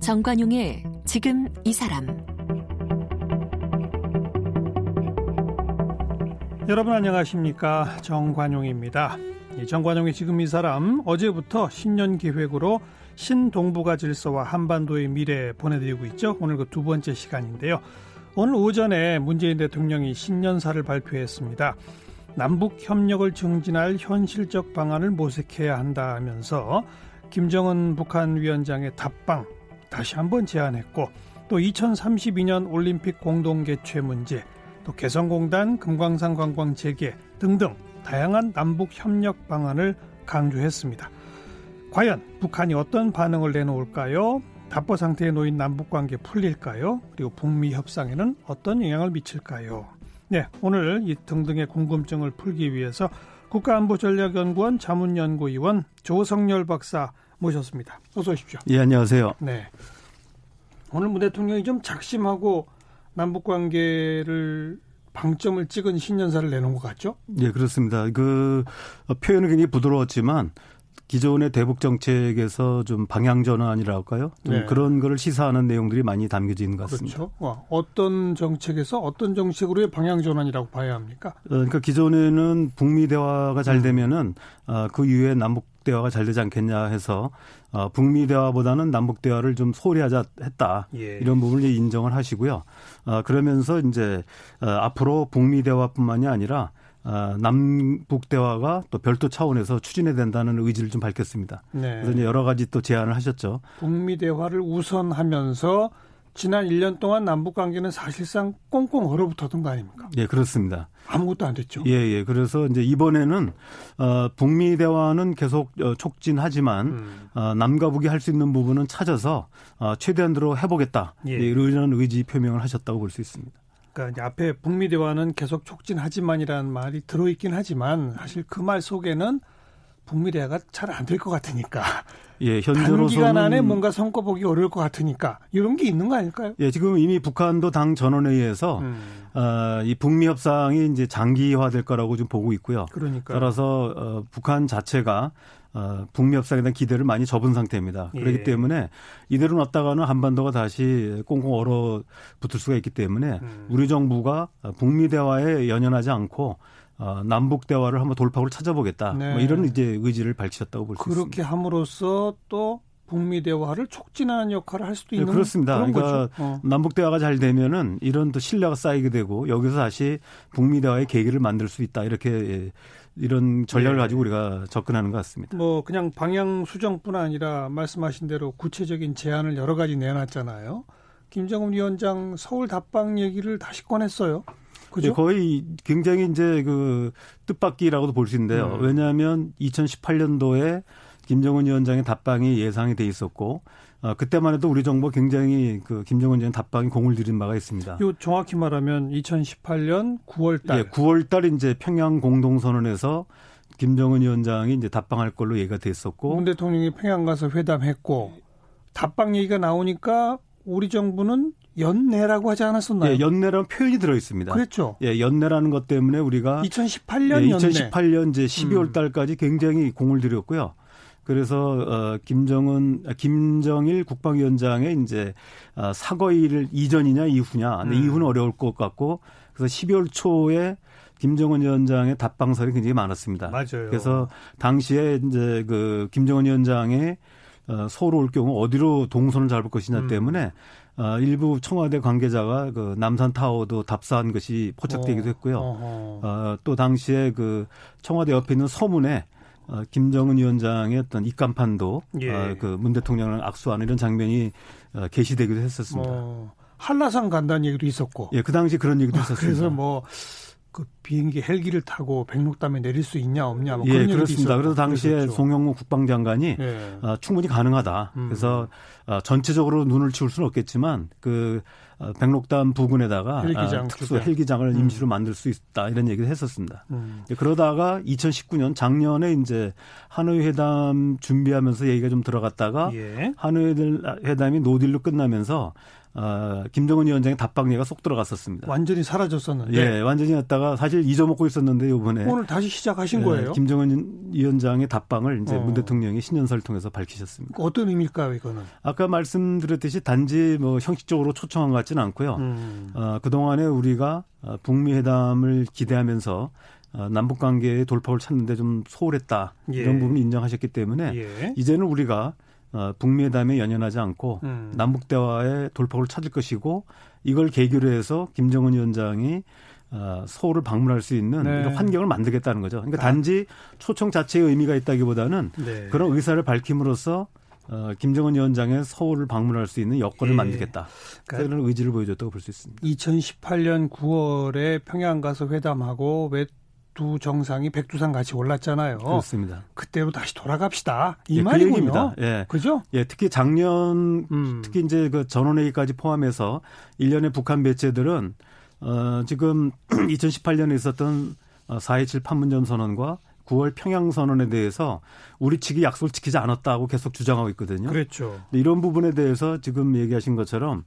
정관용의 지금 이 사람. 여러분 안녕하십니까? 정관용입니다. 정관용의 지금 이 사람, 어제부터 신년 기획으로 신동북아 질서와 한반도의 미래 보내드리고 있죠. 오늘 그 두 번째 시간인데요. 오늘 오전에 문재인 대통령이 신년사를 발표했습니다. 남북 협력을 증진할 현실적 방안을 모색해야 한다면서 김정은 북한 위원장의 답방 다시 한번 제안했고, 또 2032년 올림픽 공동 개최 문제, 또 개성공단 금강산 관광 재개 등등 다양한 남북 협력 방안을 강조했습니다. 과연 북한이 어떤 반응을 내놓을까요? 답보 상태에 놓인 남북관계 풀릴까요? 그리고 북미 협상에는 어떤 영향을 미칠까요? 네, 오늘 이 등등의 궁금증을 풀기 위해서 국가안보전략연구원 자문연구위원 조성열 박사 모셨습니다. 어서 오십시오. 예, 안녕하세요. 네, 오늘 문 대통령이 좀 작심하고 남북관계를 방점을 찍은 신년사를 내놓은 것 같죠? 예, 그렇습니다. 그 표현은 굉장히 부드러웠지만 기존의 대북 정책에서 좀 방향 전환이라고 할까요? 좀 네. 그런 거를 시사하는 내용들이 많이 담겨져 있는 것 같습니다. 그렇죠. 어떤 정책에서 어떤 정책으로의 방향 전환이라고 봐야 합니까? 그러니까 기존에는 북미 대화가 잘 되면은 그 이후에 남북 대화가 잘 되지 않겠냐 해서 북미 대화보다는 남북 대화를 좀 소홀히 하자 했다. 예. 이런 부분을 인정을 하시고요. 그러면서 이제 앞으로 북미 대화뿐만이 아니라 남북 대화가 또 별도 차원에서 추진해야 된다는 의지를 좀 밝혔습니다. 네. 그래서 이제 여러 가지 또 제안을 하셨죠. 북미 대화를 우선하면서 지난 1년 동안 남북 관계는 사실상 꽁꽁 얼어붙었던 거 아닙니까? 예, 그렇습니다. 아무것도 안 됐죠. 예. 그래서 이제 이번에는 북미 대화는 계속 촉진하지만 남과 북이 할 수 있는 부분은 찾아서 최대한으로 해보겠다. 예. 이런 의지 표명을 하셨다고 볼 수 있습니다. 그러니까 이제 앞에 북미 대화는 계속 촉진하지만이라는 말이 들어있긴 하지만 사실 그 말 속에는 북미 대화가 잘 안 될 것 같으니까. 예, 현재로서는 단기간 안에 뭔가 성과 보기 어려울 것 같으니까 이런 게 있는 거 아닐까요? 예, 지금 이미 북한도 당 전원회의에서 이 북미 협상이 이제 장기화될 거라고 좀 보고 있고요. 그러니까. 따라서 북한 자체가 북미 협상에 대한 기대를 많이 접은 상태입니다. 예. 그렇기 때문에 이대로 놨다가는 한반도가 다시 꽁꽁 얼어붙을 수가 있기 때문에 우리 정부가 북미 대화에 연연하지 않고 남북 대화를 한번 돌파구를 찾아보겠다. 네. 뭐 이런 이제 의지를 밝히셨다고 볼 수 있습니다. 그렇게 함으로써 또 북미 대화를 촉진하는 역할을 할 수도 있는. 네, 그렇습니다. 그런 그러니까 거죠. 남북 대화가 잘 되면은 이런 또 신뢰가 쌓이게 되고 여기서 다시 북미 대화의 계기를 만들 수 있다. 이렇게 이런 전략을 네. 가지고 우리가 접근하는 것 같습니다. 뭐 그냥 방향 수정뿐 아니라 말씀하신 대로 구체적인 제안을 여러 가지 내놨잖아요. 김정은 위원장 서울 답방 얘기를 다시 꺼냈어요. 그죠? 예, 거의 굉장히 이제 그 뜻밖이라고도 볼 수 있는데요. 왜냐하면 2018년도에 김정은 위원장의 답방이 예상이 돼 있었고 그때만 해도 우리 정부가 굉장히 그 김정은 위원장 답방에 공을 들인 바가 있습니다. 요 정확히 말하면 2018년 9월 달. 예, 9월 달 이제 평양 공동선언에서 김정은 위원장이 이제 답방할 걸로 얘기가 됐었고 문 대통령이 평양 가서 회담했고 답방 얘기가 나오니까 우리 정부는 연내라고 하지 않았었나요? 예, 연내라는 표현이 들어 있습니다. 그랬죠. 예, 연내라는 것 때문에 우리가 2018년 예, 연내. 2018년 이제 12월 달까지 굉장히 공을 들였고요. 그래서 김정일 국방위원장의 이제 사거일 이전이냐 이후냐, 근데 이후는 어려울 것 같고, 그래서 12월 초에 김정은 위원장의 답방설이 굉장히 많았습니다. 맞아요. 그래서 당시에 이제 그 김정은 위원장의 서울 올 경우 어디로 동선을 잡을 것이냐 때문에 일부 청와대 관계자가 그 남산 타워도 답사한 것이 포착되기도 했고요. 또 당시에 그 청와대 옆에 있는 서문에 김정은 위원장의 어떤 입간판도 예. 그 문 대통령을 악수하는 이런 장면이 게시되기도 했었습니다. 한라산 간다는 얘기도 있었고. 예, 그 당시 그런 얘기도 있었습니다. 그래서 뭐 그 비행기 헬기를 타고 백록담에 내릴 수 있냐 없냐 뭐 예, 그런 얘기도 그렇습니다. 있었고. 그래서 당시에 그랬었죠. 송영무 국방장관이 예. 충분히 가능하다. 그래서 전체적으로 눈을 치울 수는 없겠지만 그 백록담 부근에다가 특수 헬기장을 임시로 만들 수 있다 이런 얘기를 했었습니다. 그러다가 2019년 작년에 이제 하노이 회담 준비하면서 얘기가 좀 들어갔다가 예. 하노이 회담이 노딜로 끝나면서 김정은 위원장의 답방례가 쏙 들어갔었습니다. 완전히 사라졌었는데. 예, 완전히 했다가 사실 잊어먹고 있었는데 이번에 오늘 다시 시작하신 거예요? 김정은 위원장의 답방을 이제 문 대통령이 신년사를 통해서 밝히셨습니다. 어떤 의미일까요, 이거는? 아까 말씀드렸듯이 단지 뭐 형식적으로 초청한 것 같지는 않고요. 그동안에 우리가 북미 회담을 기대하면서 남북 관계의 돌파구를 찾는데 좀 소홀했다. 예. 이런 부분을 인정하셨기 때문에 예. 이제는 이제는 우리가 북미 회담에 연연하지 않고 남북 대화의 돌파구를 찾을 것이고 이걸 계기로 해서 김정은 위원장이 서울을 방문할 수 있는 네. 이런 환경을 만들겠다는 거죠. 그러니까 단지 초청 자체의 의미가 있다기보다는 네. 그런 의사를 밝힘으로써 김정은 위원장의 서울을 방문할 수 있는 여건을 예. 만들겠다. 그러니까 이런 의지를 보여줬다고 볼 수 있습니다. 2018년 9월에 평양 가서 회담하고 왜 두 정상이 백두산 같이 올랐잖아요. 그렇습니다. 그때로 다시 돌아갑시다. 이 예, 말이군요. 그 얘기입니다. 예. 그죠? 예, 특히 작년 특히 이제 그 전원회의까지 포함해서 일련의 북한 매체들은 지금 2018년에 있었던 4.27 판문점 선언과 9월 평양 선언에 대해서 우리 측이 약속을 지키지 않았다고 계속 주장하고 있거든요. 그렇죠. 이런 부분에 대해서 지금 얘기하신 것처럼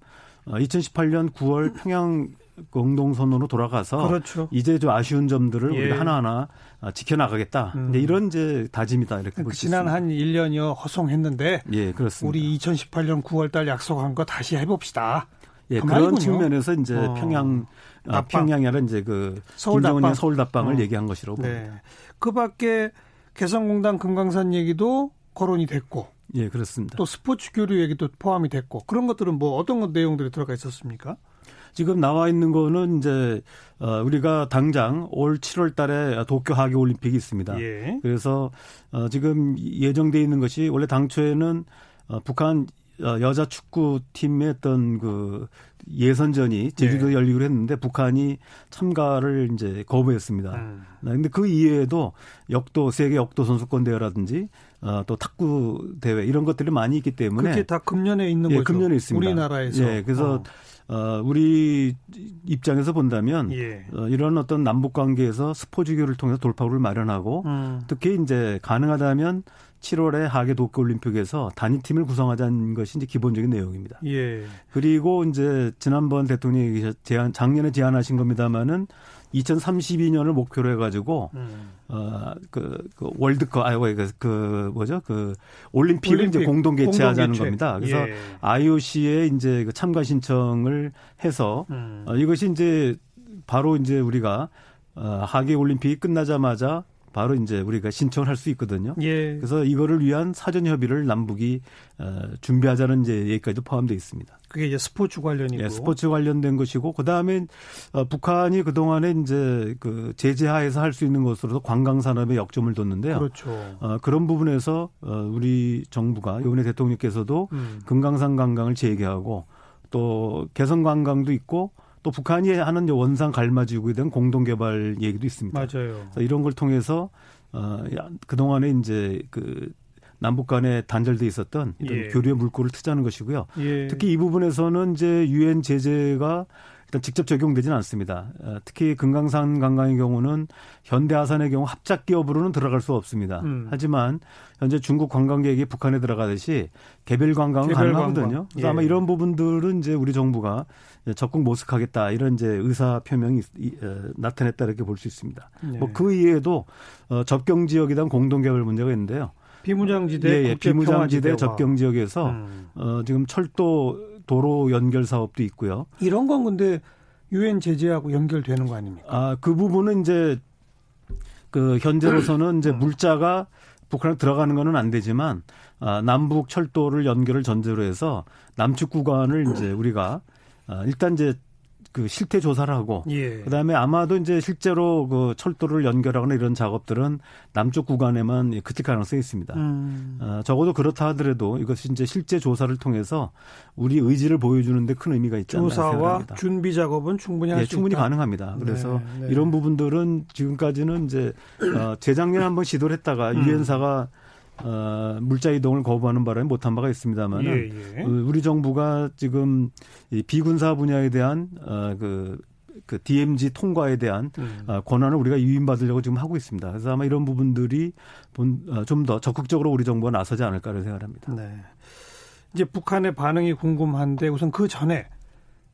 2018년 9월 평양 공동선언으로 돌아가서 그렇죠. 이제 좀 아쉬운 점들을 예. 우리가 하나하나 지켜나가겠다. 이런 이제 다짐이다 이렇게 볼 수 있습니다. 지난 한 1년여 허송했는데 예, 그렇습니다. 우리 2018년 9월 달 약속한 거 다시 해봅시다. 예, 그 그런 말이군요. 측면에서 이제 답방. 평양이 아니라 이제 그 서울 김정은의 답방. 서울 답방을 얘기한 것이라고 네. 봅니다. 그 밖에 개성공단 금강산 얘기도 거론이 됐고 예, 그렇습니다. 또 스포츠 교류 얘기도 포함이 됐고 그런 것들은 뭐 어떤 내용들이 들어가 있었습니까? 지금 나와 있는 거는 이제 우리가 당장 올 7월 달에 도쿄 하계 올림픽이 있습니다. 예. 그래서 지금 예정돼 있는 것이 원래 당초에는 북한 여자 축구팀의 어떤 그 예선전이 제주도에 열리기로 했는데 북한이 참가를 이제 거부했습니다. 근데 그 이외에도 세계 역도 선수권 대회라든지 또 탁구 대회 이런 것들이 많이 있기 때문에 그게 다 금년에 있는 거죠. 금년에 있습니다. 우리나라에서. 예, 그래서 우리 입장에서 본다면 이런 어떤 남북 관계에서 스포츠 교류를 통해서 돌파구를 마련하고 특히 이제 가능하다면 7월에 하계 도쿄올림픽에서 단위팀을 구성하자는 것이 이제 기본적인 내용입니다. 예. 그리고 이제 지난번 대통령이 작년에 제안하신 겁니다만은 2032년을 목표로 해가지고 월드컵 올림픽을 이제 공동 개최하자는 겁니다. 그래서 IOC에 이제 그 참가 신청을 해서 이것이 이제 바로 이제 우리가 하계 올림픽이 끝나자마자 바로 이제 우리가 신청을 할 수 있거든요. 예. 그래서 이거를 위한 사전 협의를 남북이 준비하자는 이제 얘기까지도 포함되어 있습니다. 그게 이제 스포츠 관련이고. 예, 스포츠 관련된 것이고 그다음에 북한이 그동안에 이제 그 제재하에서 할 수 있는 것으로서 관광 산업에 역점을 뒀는데요. 그렇죠. 그런 부분에서 우리 정부가 이번에 대통령께서도 금강산 관광을 재개하고 또 개성 관광도 있고 또 북한이 하는 원산 갈마지구에 대한 공동 개발 얘기도 있습니다. 맞아요. 이런 걸 통해서 그동안에 이제 그 남북 간에 단절돼 있었던 이런 교류의 물꼬를 트자는 것이고요. 특히 이 부분에서는 이제 유엔 제재가 일단 직접 적용되지는 않습니다. 특히 금강산 관광의 경우는 현대아산의 경우 합작 기업으로는 들어갈 수 없습니다. 하지만 현재 중국 관광객이 북한에 들어가듯이 개별 관광은 가능하거든요. 그래서 아마 이런 부분들은 이제 우리 정부가 적극 모색하겠다 이런 이제 의사 표명이 나타냈다 이렇게 볼 수 있습니다. 뭐 그 이외에도 접경 지역에 대한 공동 개발 문제가 있는데요. 비무장지대, 비무장지대 접경 지역에서 지금 철도 도로 연결 사업도 있고요. 이런 건 근데 유엔 제재하고 연결되는 거 아닙니까? 그 부분은 이제 그 현재로서는 이제 물자가 북한에 들어가는 거는 안 되지만 남북 철도를 연결을 전제로 해서 남측 구간을 이제 우리가 일단 이제 그 실태 조사를 하고 그다음에 아마도 이제 실제로 그 철도를 연결하거나 이런 작업들은 남쪽 구간에만 그칠 가능성이 있습니다. 적어도 그렇다 하더라도 이것이 이제 실제 조사를 통해서 우리 의지를 보여주는 데 큰 의미가 있지 않나 생각합니다. 조사와 준비 작업은 충분히 할 수 있다. 충분히 가능합니다. 그래서 이런 부분들은 지금까지는 이제 재작년에 한번 시도를 했다가 유엔사가 물자 이동을 거부하는 바람에 못한 바가 있습니다만 우리 정부가 지금 이 비군사 분야에 대한 그 DMZ 통과에 대한 권한을 우리가 위임받으려고 지금 하고 있습니다. 그래서 아마 이런 부분들이 좀 더 적극적으로 우리 정부가 나서지 않을까를 생각합니다. 네. 이제 북한의 반응이 궁금한데 우선 그 전에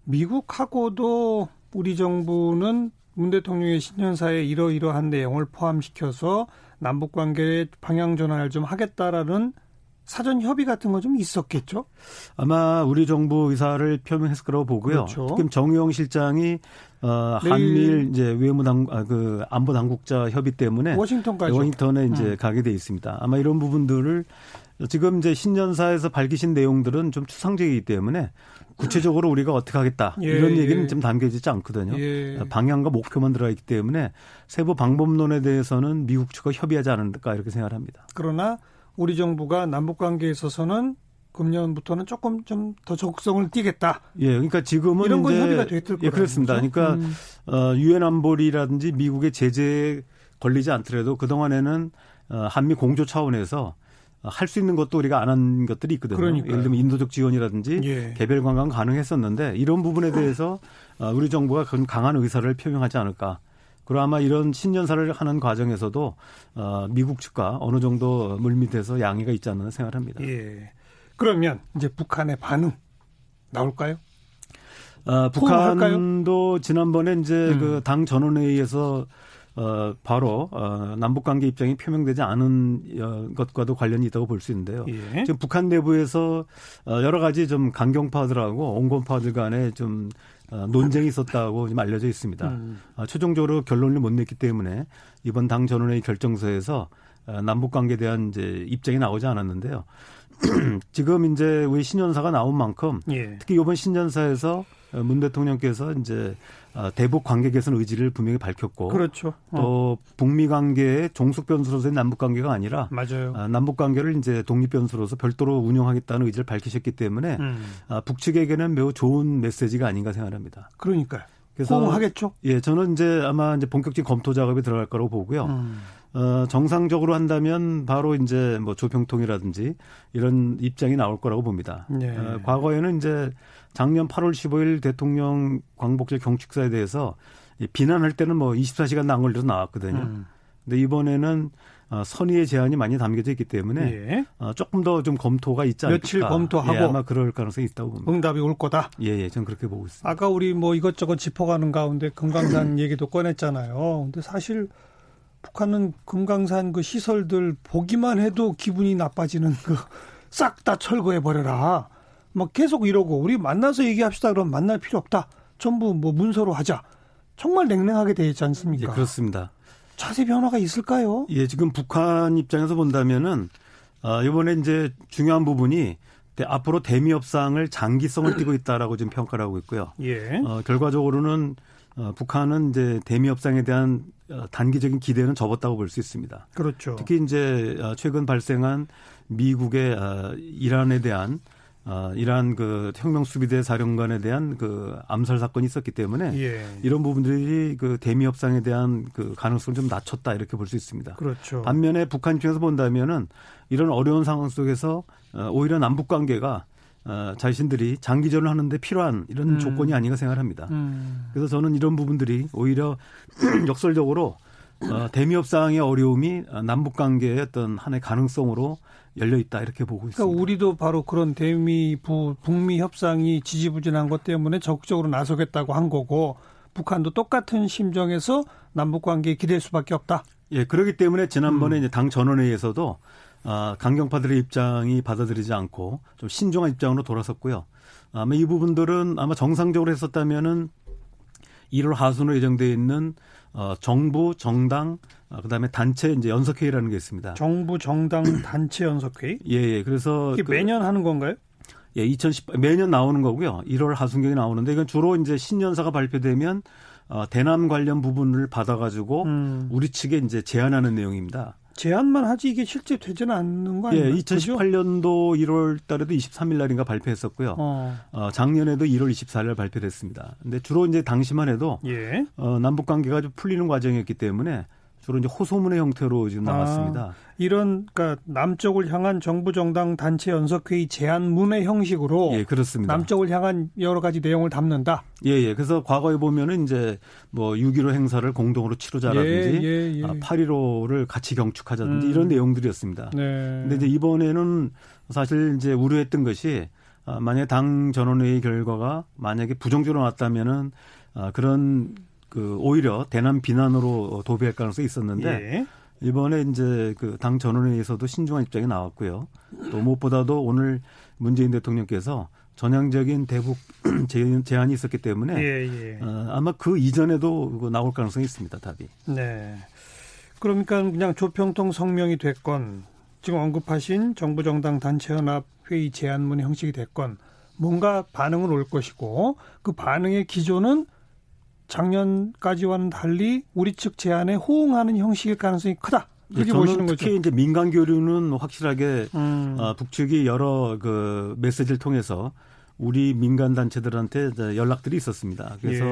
미국하고도 우리 정부는 문 대통령의 신년사에 이러이러한 내용을 포함시켜서 남북관계의 방향 전환을 좀 하겠다라는 사전 협의 같은 거 좀 있었겠죠? 아마 우리 정부 의사를 표명했을 거라고 보고요. 그렇죠. 특히 정의용 실장이 한미일 이제 안보 당국자 협의 때문에 워싱턴에 이제 가게 돼 있습니다. 아마 이런 부분들을 지금 이제 신년사에서 밝히신 내용들은 좀 추상적이기 때문에 구체적으로 우리가 어떻게 하겠다 이런 얘기는 좀 담겨지지 않거든요. 방향과 목표만 들어가 있기 때문에 세부 방법론에 대해서는 미국 측과 협의하지 않을까 이렇게 생각합니다. 그러나 우리 정부가 남북관계에 있어서는 금년부터는 조금 좀 더 적극성을 띠겠다. 예, 그러니까 지금은 이런 건 이제 협의가 됐을 거예요. 그렇습니다. 거죠? 그러니까 유엔 안보리라든지 미국의 제재에 걸리지 않더라도 그 동안에는 한미 공조 차원에서 할 수 있는 것도 우리가 안 한 것들이 있거든요. 그러니까요. 예를 들면 인도적 지원이라든지 개별 관광 가능했었는데 이런 부분에 대해서 우리 정부가 그런 강한 의사를 표명하지 않을까. 그리고 아마 이런 신년사를 하는 과정에서도 미국 측과 어느 정도 물밑에서 양해가 있지 않나 생각합니다. 예. 그러면 이제 북한의 반응 나올까요? 북한도 지난번에 이제 그 당 전원회의에서 바로 남북관계 입장이 표명되지 않은 것과도 관련이 있다고 볼 수 있는데요. 예. 지금 북한 내부에서 여러 가지 좀 강경파들하고 온건파들 간에 좀 논쟁이 있었다고 지금 알려져 있습니다. 최종적으로 결론을 못 냈기 때문에 이번 당 전원회의 결정서에서 남북관계에 대한 이제 입장이 나오지 않았는데요. 지금 이제 우리 신년사가 나온 만큼 특히 이번 신년사에서 문 대통령께서 이제 대북 관계 개선 의지를 분명히 밝혔고, 그렇죠. 또 북미 관계의 종속 변수로서의 남북 관계가 아니라 맞아요. 남북 관계를 이제 독립 변수로서 별도로 운영하겠다는 의지를 밝히셨기 때문에 북측에게는 매우 좋은 메시지가 아닌가 생각합니다. 그러니까요. 그래서 호응하겠죠? 예, 저는 이제 아마 이제 본격적인 검토 작업이 들어갈 거라고 보고요. 정상적으로 한다면 바로 이제 뭐 조평통이라든지 이런 입장이 나올 거라고 봅니다. 과거에는 이제 작년 8월 15일 대통령 광복절 경축사에 대해서 비난할 때는 뭐 24시간 안 걸려서 나왔거든요. 근데 이번에는 선의의 제한이 많이 담겨져 있기 때문에 조금 더 좀 검토가 있지 않을까. 며칠 검토하고 아마 그럴 가능성이 있다고 봅니다. 응답이 올 거다. 예, 저는 그렇게 보고 있습니다. 아까 우리 뭐 이것저것 짚어가는 가운데 금강산 얘기도 꺼냈잖아요. 근데 사실 북한은 금강산 그 시설들 보기만 해도 기분이 나빠지는 그 싹 다 철거해 버려라. 막 계속 이러고 우리 만나서 얘기합시다. 그러면 만날 필요 없다. 전부 뭐 문서로 하자. 정말 냉랭하게 돼 있지 않습니까? 예, 그렇습니다. 자세 변화가 있을까요? 예, 지금 북한 입장에서 본다면은 이번에 이제 중요한 부분이 앞으로 대미 협상을 장기성을 띠고 있다라고 지금 평가를 하고 있고요. 결과적으로는 북한은 이제 대미 협상에 대한 단기적인 기대는 접었다고 볼 수 있습니다. 그렇죠. 특히 이제 최근 발생한 미국의 이란에 대한 이란 그 혁명수비대 사령관에 대한 그 암살 사건이 있었기 때문에 이런 부분들이 그 대미 협상에 대한 그 가능성을 좀 낮췄다 이렇게 볼 수 있습니다. 그렇죠. 반면에 북한 입장에서 본다면은 이런 어려운 상황 속에서 오히려 남북 관계가 자신들이 장기전을 하는데 필요한 이런 조건이 아닌가 생각합니다. 그래서 저는 이런 부분들이 오히려 역설적으로 대미 협상의 어려움이 남북 관계의 어떤 하나의 가능성으로 열려 있다 이렇게 보고 있습니다. 그러니까 우리도 바로 그런 북미 협상이 지지부진한 것 때문에 적극적으로 나서겠다고 한 거고 북한도 똑같은 심정에서 남북 관계에 기댈 수밖에 없다. 예, 그렇기 때문에 지난번에 이제 당 전원회의에서도 강경파들의 입장이 받아들이지 않고 좀 신중한 입장으로 돌아섰고요. 아마 이 부분들은 아마 정상적으로 했었다면은 1월 하순으로 예정되어 있는 정부, 정당, 그다음에 단체 이제 연석회의라는 게 있습니다. 정부, 정당, 단체 연석회의? 예. 그래서 이게 매년 하는 건가요? 예, 매년 나오는 거고요. 1월 하순경에 나오는데 이건 주로 이제 신년사가 발표되면 대남 관련 부분을 받아가지고 우리 측에 이제 제안하는 내용입니다. 제안만 하지 이게 실제 되지는 않는 거 아니에요? 예, 2018년도 1월 달에도 23일 날인가 발표했었고요. 작년에도 1월 24일 날 발표됐습니다. 근데 주로 이제 당시만 해도 남북 관계가 좀 풀리는 과정이었기 때문에 주로 이제 호소문의 형태로 지금 나왔습니다. 이런 그러니까 남쪽을 향한 정부 정당 단체 연석회의 제안문의 형식으로 그렇습니다. 남쪽을 향한 여러 가지 내용을 담는다. 그래서 과거에 보면은 이제 뭐 6.15 행사를 공동으로 치르자라든지 8.15를 같이 경축하자든지 이런 내용들이었습니다. 그런데 이제 이번에는 사실 이제 우려했던 것이 만약에 당 전원회의 결과가 만약에 부정적으로 나왔다면은 그런 그 오히려 대남 비난으로 도배할 가능성이 있었는데 예. 이번에 이제 그 당 전원회의에서도 신중한 입장이 나왔고요. 또 무엇보다도 오늘 문재인 대통령께서 전향적인 대북 제안이 있었기 때문에 예. 아마 그 이전에도 나올 가능성이 있습니다. 답이. 네. 그러니까 그냥 조평통 성명이 됐건 지금 언급하신 정부정당 단체연합 회의 제안문의 형식이 됐건 뭔가 반응은 올 것이고 그 반응의 기조는 작년까지와는 달리 우리 측 제안에 호응하는 형식일 가능성이 크다. 이렇게 보시는 거죠. 특히 이제 민간 교류는 확실하게 북측이 여러 그 메시지를 통해서 우리 민간 단체들한테 연락들이 있었습니다. 그래서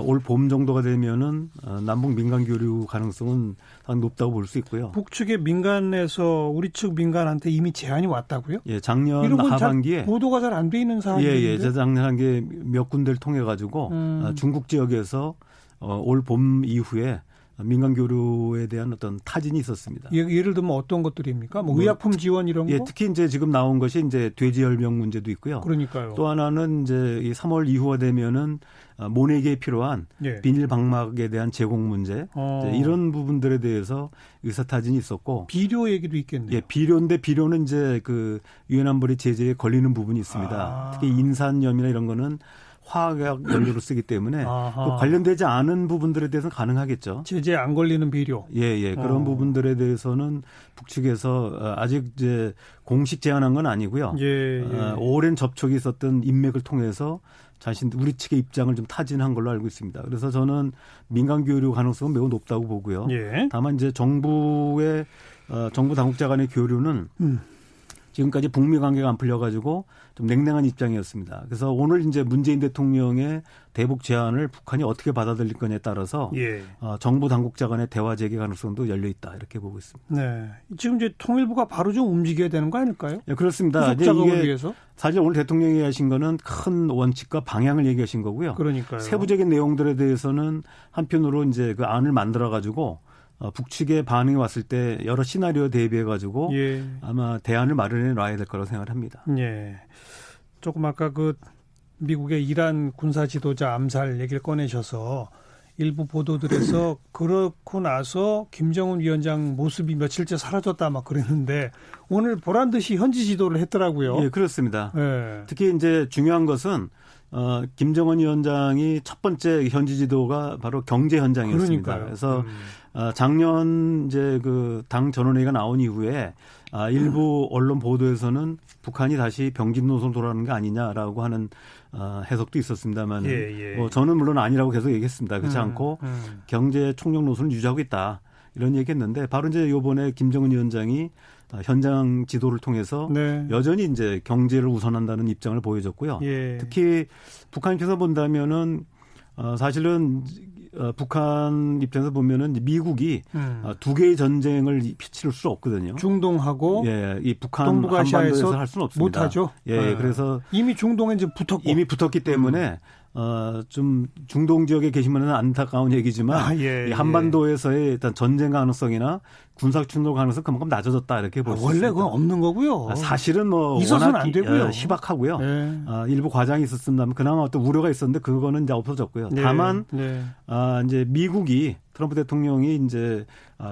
올 봄 정도가 되면은 남북 민간 교류 가능성은 상당히 높다고 볼 수 있고요. 북측의 민간에서 우리 측 민간한테 이미 제안이 왔다고요? 예, 작년 이런 건 하반기에 보도가 잘 안 돼 있는 사안인데. 작년 하반기에 몇 군데를 통해 가지고 중국 지역에서 올 봄 이후에 민간 교류에 대한 어떤 타진이 있었습니다. 예를 들면 어떤 것들입니까? 뭐 의약품 지원 이런 거? 특히 이제 지금 나온 것이 이제 돼지열병 문제도 있고요. 그러니까요. 또 하나는 이제 이 3월 이후가 되면은 모내기에 필요한 비닐 방막에 대한 제공 문제 이런 부분들에 대해서 의사타진이 있었고 비료 얘기도 있겠네요. 예, 비료인데 비료는 이제 그 유엔 안보리 제재에 걸리는 부분이 있습니다. 특히 인산염이나 이런 거는 화학 연료를 쓰기 때문에 그 관련되지 않은 부분들에 대해서는 가능하겠죠. 제재 안 걸리는 비료. 예. 그런 부분들에 대해서는 북측에서 아직 이제 공식 제안한 건 아니고요. 오랜 접촉이 있었던 인맥을 통해서 우리 측의 입장을 좀 타진한 걸로 알고 있습니다. 그래서 저는 민간 교류 가능성은 매우 높다고 보고요. 다만 이제 정부 당국자 간의 교류는 지금까지 북미 관계가 안 풀려가지고 좀 냉랭한 입장이었습니다. 그래서 오늘 이제 문재인 대통령의 대북 제안을 북한이 어떻게 받아들일 거냐에 따라서 정부 당국자 간의 대화 재개 가능성도 열려 있다 이렇게 보고 있습니다. 네, 지금 이제 통일부가 바로 좀 움직여야 되는 거 아닐까요? 네, 그렇습니다. 후속 작업을 위해서. 사실 오늘 대통령이 하신 거는 큰 원칙과 방향을 얘기하신 거고요. 그러니까요. 세부적인 내용들에 대해서는 한편으로 이제 그 안을 만들어 가지고. 북측의 반응이 왔을 때 여러 시나리오 대비해 가지고 아마 대안을 마련해 놔야 될 거라고 생각을 합니다. 예. 조금 아까 그 미국의 이란 군사 지도자 암살 얘기를 꺼내셔서 일부 보도들에서 그렇고 나서 김정은 위원장 모습이 며칠째 사라졌다 막 그랬는데 오늘 보란 듯이 현지 지도를 했더라고요. 예, 그렇습니다. 특히 이제 중요한 것은 김정은 위원장이 첫 번째 현지 지도가 바로 경제 현장이었습니다. 그러니까요. 그래서 작년 이제 그 당 전원회의가 나온 이후에 일부 언론 보도에서는 북한이 다시 병진 노선으로 돌아가는 게 아니냐라고 하는 해석도 있었습니다만 뭐 저는 물론 아니라고 계속 얘기했습니다. 그렇지 않고 경제 총력 노선을 유지하고 있다 이런 얘기했는데 바로 이제 이번에 김정은 위원장이 현장 지도를 통해서 여전히 이제 경제를 우선한다는 입장을 보여줬고요. 특히 북한 입장에서 본다면은 사실은 북한 입장에서 보면은 미국이 두 개의 전쟁을 치를 수 없거든요. 중동하고 이 북한 한반도에서 할 수는 없습니다. 못하죠. 그래서 이미 중동에 이제 붙었기 때문에 좀 중동 지역에 계시면은 안타까운 얘기지만 이 한반도에서의 일단 전쟁 가능성이나 군사 충돌 가능성 그만큼 낮아졌다 이렇게 볼 수 있습니다. 원래 그건 없는 거고요. 사실은 뭐 있어서는 워낙 안 되고요. 희박하고요. 일부 과장이 있었습니다만 그나마 어떤 우려가 있었는데 그거는 이제 없어졌고요. 다만 이제 미국이 트럼프 대통령이 이제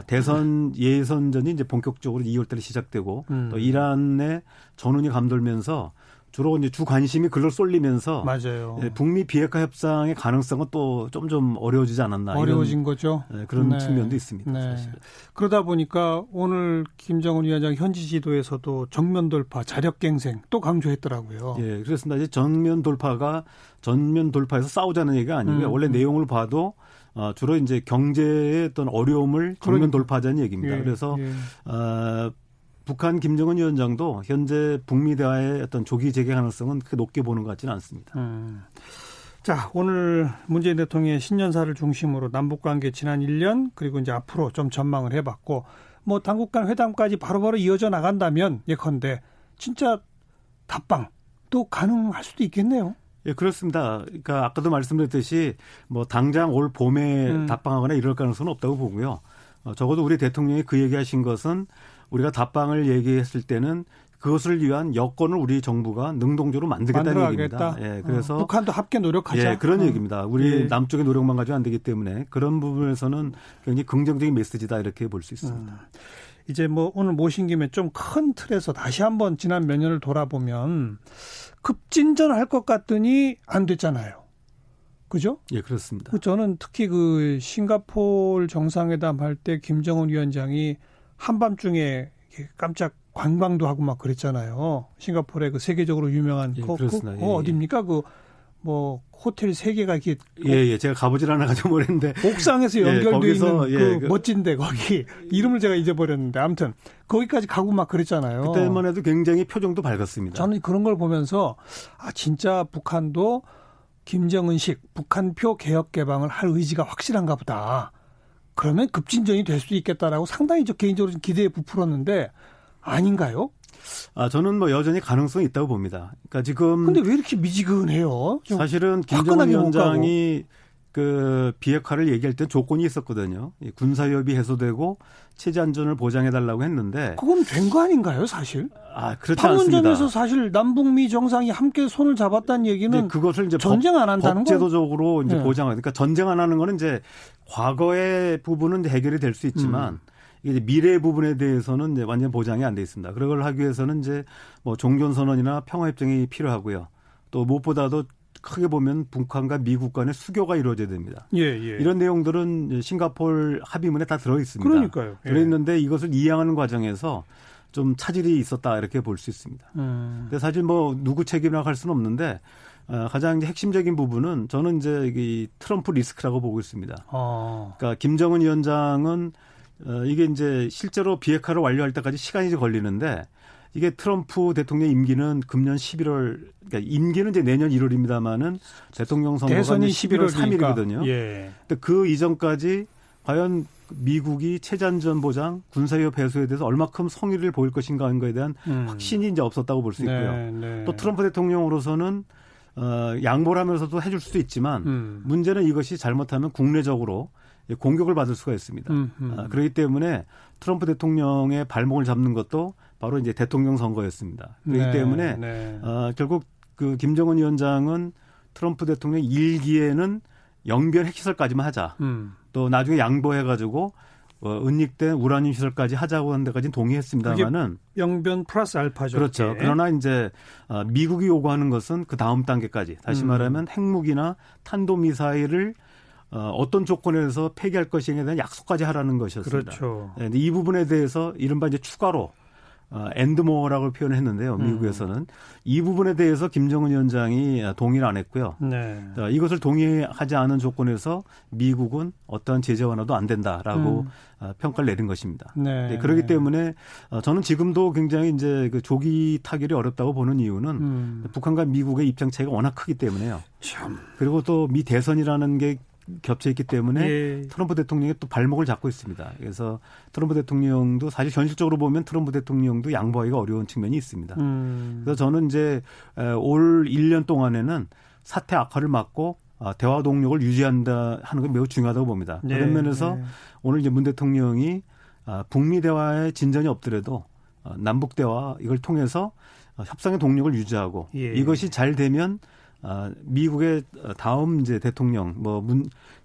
대선 예선전이 이제 본격적으로 2월달에 시작되고 또 이란의 전운이 감돌면서 주로 이제 주 관심이 글로 쏠리면서 맞아요. 북미 비핵화 협상의 가능성은 또 좀 어려워지지 않았나. 어려워진 거죠. 그런 측면도 있습니다. 사실. 그러다 보니까 오늘 김정은 위원장 현지 지도에서도 정면 돌파, 자력갱생 또 강조했더라고요. 그렇습니다. 이제 전면 돌파해서 싸우자는 얘기가 아니고요. 원래 내용을 봐도 주로 이제 경제의 어떤 어려움을 정면 돌파하자는 얘기입니다. 그래서 북한 김정은 위원장도 현재 북미 대화의 어떤 조기 재개 가능성은 그렇게 높게 보는 것 같지는 않습니다. 자, 오늘 문재인 대통령의 신년사를 중심으로 남북관계 지난 1년 그리고 이제 앞으로 좀 전망을 해봤고 뭐 당국 간 회담까지 바로바로 이어져 나간다면 예컨대 진짜 답방 또 가능할 수도 있겠네요. 예, 그렇습니다. 그러니까 아까도 말씀드렸듯이 뭐 당장 올 봄에 답방하거나 이럴 가능성은 없다고 보고요. 적어도 우리 대통령이 그 얘기하신 것은 우리가 답방을 얘기했을 때는 그것을 위한 여건을 우리 정부가 능동적으로 만들겠다는 얘기입니다. 예, 그래서 북한도 함께 노력하자. 예, 그런 얘기입니다. 우리 예. 남쪽의 노력만 가지고 안 되기 때문에 그런 부분에서는 굉장히 긍정적인 메시지다 이렇게 볼 수 있습니다. 이제 뭐 오늘 모신 김에 좀 큰 틀에서 다시 한번 지난 몇 년을 돌아보면 급진전할 것 같더니 안 됐잖아요. 그죠? 예, 그렇습니다. 저는 특히 그 싱가포르 정상회담 할 때 김정은 위원장이 한밤중에 깜짝 관광도 하고 막 그랬잖아요. 싱가포르의 그 세계적으로 유명한 예, 그렇습니다. 예, 어디입니까? 그 뭐 호텔 3개가 이렇게 예, 제가 가보질 않아가지고 모르는데 옥상에서 연결돼 거기서, 있는 그 멋진데 거기 이름을 제가 잊어버렸는데 아무튼 거기까지 가고 막 그랬잖아요. 그때만 해도 굉장히 표정도 밝았습니다. 저는 그런 걸 보면서 진짜 북한도 김정은식 북한표 개혁 개방을 할 의지가 확실한가 보다. 그러면 급진전이 될 수도 있겠다라고 상당히 저 개인적으로 좀 기대에 부풀었는데 아닌가요? 저는 뭐 여전히 가능성이 있다고 봅니다. 그러니까 지금 근데 왜 이렇게 미지근해요? 사실은 김정은 위원장이 그 비핵화를 얘기할 때 조건이 있었거든요. 군사협의 해소되고 체제 안전을 보장해달라고 했는데 그건 된 거 아닌가요, 사실? 그렇지 않습니다. 판문점에서 사실 남북미 정상이 함께 손을 잡았다는 얘기는 그것을 이제 전쟁 안 한다는 거. 법제도적으로 이제 네. 보장하니까 그러니까 전쟁 안 하는 거는 이제 과거의 부분은 해결이 될 수 있지만. 이게 미래 부분에 대해서는 이제 완전 보장이 안 돼 있습니다. 그걸 하기 위해서는 이제 뭐 종전선언이나 평화협정이 필요하고요. 또 무엇보다도 크게 보면 북한과 미국 간의 수교가 이루어져야 됩니다. 예. 이런 내용들은 싱가포르 합의문에 다 들어 있습니다. 그러니까요. 예. 들어있는데 이것을 이행하는 과정에서 좀 차질이 있었다 이렇게 볼 수 있습니다. 근데 사실 뭐 누구 책임이라고 할 수는 없는데 가장 이제 핵심적인 부분은 저는 이제 이 트럼프 리스크라고 보고 있습니다. 그러니까 김정은 위원장은 이게 이제 실제로 비핵화를 완료할 때까지 시간이 걸리는데 이게 트럼프 대통령 임기는 금년 11월, 그러니까 임기는 이제 내년 1월입니다만은 대통령 선거가 대선이 11월 3일이거든요. 예. 근데 그 이전까지 과연 미국이 체제안전 보장, 군사협 해소에 대해서 얼마큼 성의를 보일 것인가 하는 거에 대한 확신이 이제 없었다고 볼 수 있고요. 네. 또 트럼프 대통령으로서는 양보를 하면서도 해줄 수도 있지만 문제는 이것이 잘못하면 국내적으로 공격을 받을 수가 있습니다. 그렇기 때문에 트럼프 대통령의 발목을 잡는 것도 바로 이제 대통령 선거였습니다. 그렇기 때문에 결국 그 김정은 위원장은 트럼프 대통령 1기에는 영변 핵시설까지만 하자. 또 나중에 양보해가지고 은닉된 우라늄 시설까지 하자고 하는 데까지는 동의했습니다만은 영변 플러스 알파죠. 그렇죠. 그러나 이제 미국이 요구하는 것은 그 다음 단계까지 다시 말하면 핵무기나 탄도미사일을 어떤 조건에서 폐기할 것인에 대한 약속까지 하라는 것이었습니다. 그렇죠. 네, 이 부분에 대해서 이른바 이제 추가로 엔드모어라고 표현했는데요. 미국에서는 이 부분에 대해서 김정은 위원장이 동의를 안 했고요. 네. 이것을 동의하지 않은 조건에서 미국은 어떠한 제재 완화도 안 된다라고 평가를 내린 것입니다. 네. 그렇기 때문에 저는 지금도 굉장히 이제 그 조기 타결이 어렵다고 보는 이유는 북한과 미국의 입장 차이가 워낙 크기 때문에요. 참. 그리고 또 미 대선이라는 게 겹쳐 있기 때문에 예. 트럼프 대통령이 또 발목을 잡고 있습니다. 그래서 트럼프 대통령도 사실 현실적으로 보면 트럼프 대통령도 양보하기가 어려운 측면이 있습니다. 그래서 저는 이제 올 1년 동안에는 사태 악화를 막고 대화 동력을 유지한다 하는 게 매우 중요하다고 봅니다. 네. 그런 면에서 오늘 이제 문 대통령이 북미 대화에 진전이 없더라도 남북 대화 이걸 통해서 협상의 동력을 유지하고 예. 이것이 잘 되면 미국의 다음 이제 대통령,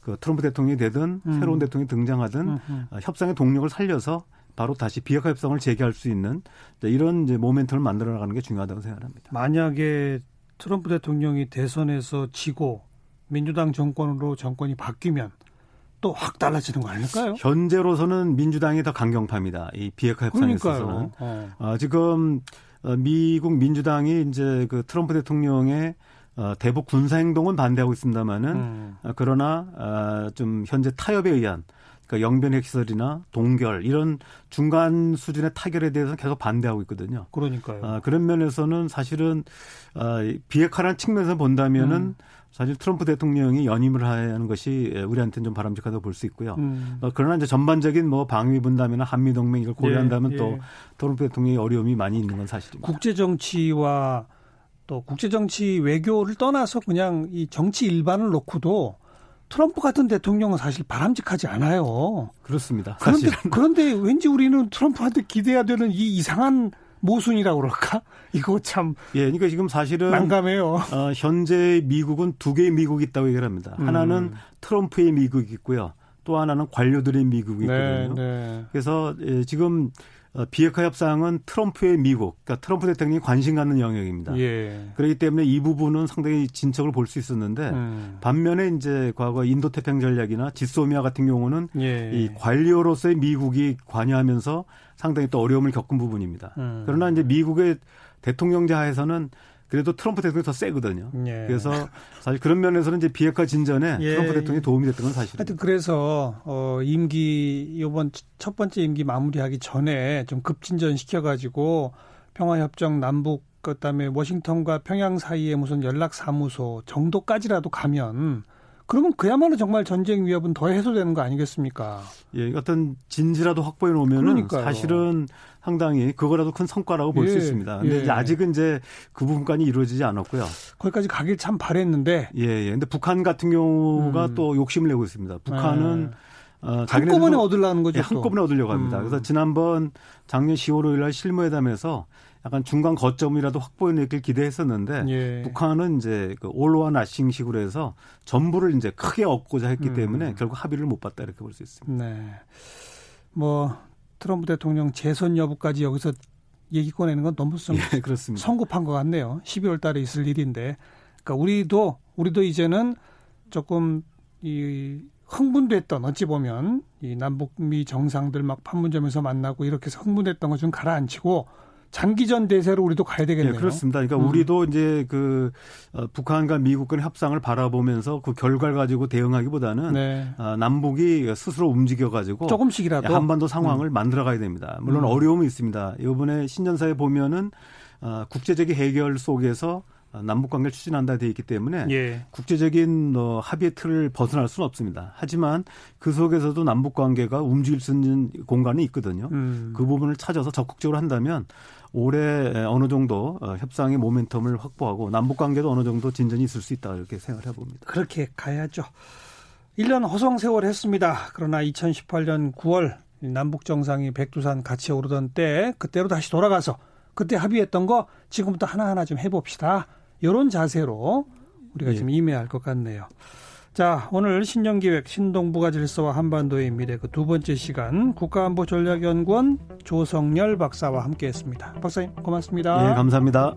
그 트럼프 대통령이 되든 새로운 대통령이 등장하든 협상의 동력을 살려서 바로 다시 비핵화 협상을 재개할 수 있는 이런 이제 모멘텀을 만들어 나가는 게 중요하다고 생각합니다. 만약에 트럼프 대통령이 대선에서 지고 민주당 정권으로 정권이 바뀌면 또 확 달라지는 거 아닐까요? 현재로서는 민주당이 더 강경파입니다. 이 비핵화 협상에 있어서는. 지금 미국 민주당이 이제 그 트럼프 대통령의 대북 군사 행동은 반대하고 있습니다만은 그러나 좀 현재 타협에 의한 그러니까 영변 핵시설이나 동결 이런 중간 수준의 타결에 대해서는 계속 반대하고 있거든요. 그러니까요. 그런 면에서는 사실은 비핵화라는 측면에서 본다면은 사실 트럼프 대통령이 연임을 하는 것이 우리한테는 좀 바람직하다고 볼 수 있고요. 그러나 이제 전반적인 뭐 방위 분담이나 한미 동맹 이걸 고려한다면 또 트럼프 대통령의 어려움이 많이 있는 건 사실입니다. 국제 정치와 또 국제정치 외교를 떠나서 그냥 이 정치 일반을 놓고도 트럼프 같은 대통령은 사실 바람직하지 않아요. 그렇습니다. 그런데 왠지 우리는 트럼프한테 기대야 되는 이 이상한 모순이라고 그럴까? 이거 참 예, 그러니까 지금 사실은 난감해요. 현재 미국은 두 개의 미국이 있다고 얘기를 합니다. 하나는 트럼프의 미국이 있고요. 또 하나는 관료들의 미국이 있거든요. 네. 그래서 지금 비핵화 협상은 트럼프의 미국, 그러니까 트럼프 대통령이 관심 갖는 영역입니다. 예. 그렇기 때문에 이 부분은 상당히 진척을 볼 수 있었는데 반면에 이제 과거 인도 태평 전략이나 지소미아 같은 경우는 예. 이 관료로서의 미국이 관여하면서 상당히 또 어려움을 겪은 부분입니다. 그러나 이제 미국의 대통령제 하에서는 그래도 트럼프 대통령이 더 세거든요. 예. 그래서 사실 그런 면에서는 이제 비핵화 진전에 예. 트럼프 대통령이 도움이 됐던 건 사실입니다. 하여튼 그래서 이번 첫 번째 임기 마무리하기 전에 좀 급진전 시켜가지고 평화협정 남북 그다음에 워싱턴과 평양 사이에 무슨 연락사무소 정도까지라도 가면 그러면 그야말로 정말 전쟁 위협은 더 해소되는 거 아니겠습니까? 예, 어떤 진지라도 확보해 놓으면은 그러니까요. 사실은 상당히 그거라도 큰 성과라고 볼 수 예, 있습니다. 근데 예. 이제 아직은 이제 그 부분까지 이루어지지 않았고요. 거기까지 가길 참 바랬는데 예, 예. 근데 북한 같은 경우가 또 욕심을 내고 있습니다. 북한은 한꺼번에 얻으려는 거죠. 예, 한꺼번에 얻으려고 합니다. 그래서 지난번 작년 10월 5일 날 실무회담에서 약간 중간 거점이라도 확보해내길 기대했었는데 예. 북한은 이제 그 올로와 나싱식으로 해서 전부를 이제 크게 얻고자 했기 때문에 결국 합의를 못 봤다 이렇게 볼 수 있습니다. 네. 뭐 트럼프 대통령 재선 여부까지 여기서 얘기 꺼내는 건 너무 예, 그렇습니다. 성급한 것 같네요. 12월 달에 있을 일인데. 그러니까 우리도 이제는 조금 이 흥분됐던 어찌 보면 이 남북미 정상들 막 판문점에서 만나고 이렇게 해서 흥분됐던 거 좀 가라앉히고 장기전 대세로 우리도 가야 되겠네요. 네, 그렇습니다. 그러니까 우리도 이제 그 북한과 미국 간 협상을 바라보면서 그 결과를 가지고 대응하기보다는 네. 남북이 스스로 움직여가지고 조금씩이라도 한반도 상황을 만들어가야 됩니다. 물론 어려움이 있습니다. 이번에 신년사에 보면은 국제적인 해결 속에서 남북 관계를 추진한다 되어 있기 때문에 예. 국제적인 합의의 틀을 벗어날 수는 없습니다. 하지만 그 속에서도 남북 관계가 움직일 수 있는 공간이 있거든요. 그 부분을 찾아서 적극적으로 한다면 올해 어느 정도 협상의 모멘텀을 확보하고 남북 관계도 어느 정도 진전이 있을 수 있다 이렇게 생각을 해봅니다. 그렇게 가야죠. 1년 허송 세월 했습니다. 그러나 2018년 9월 남북 정상이 백두산 같이 오르던 때 그때로 다시 돌아가서 그때 합의했던 거 지금부터 하나하나 좀 해봅시다. 이런 자세로 우리가 지금 임해야 할 것 같네요. 자, 오늘 신년기획 신동북아 질서와 한반도의 미래 그 두 번째 시간 국가안보전략연구원 조성열 박사와 함께했습니다. 박사님 고맙습니다. 네, 감사합니다.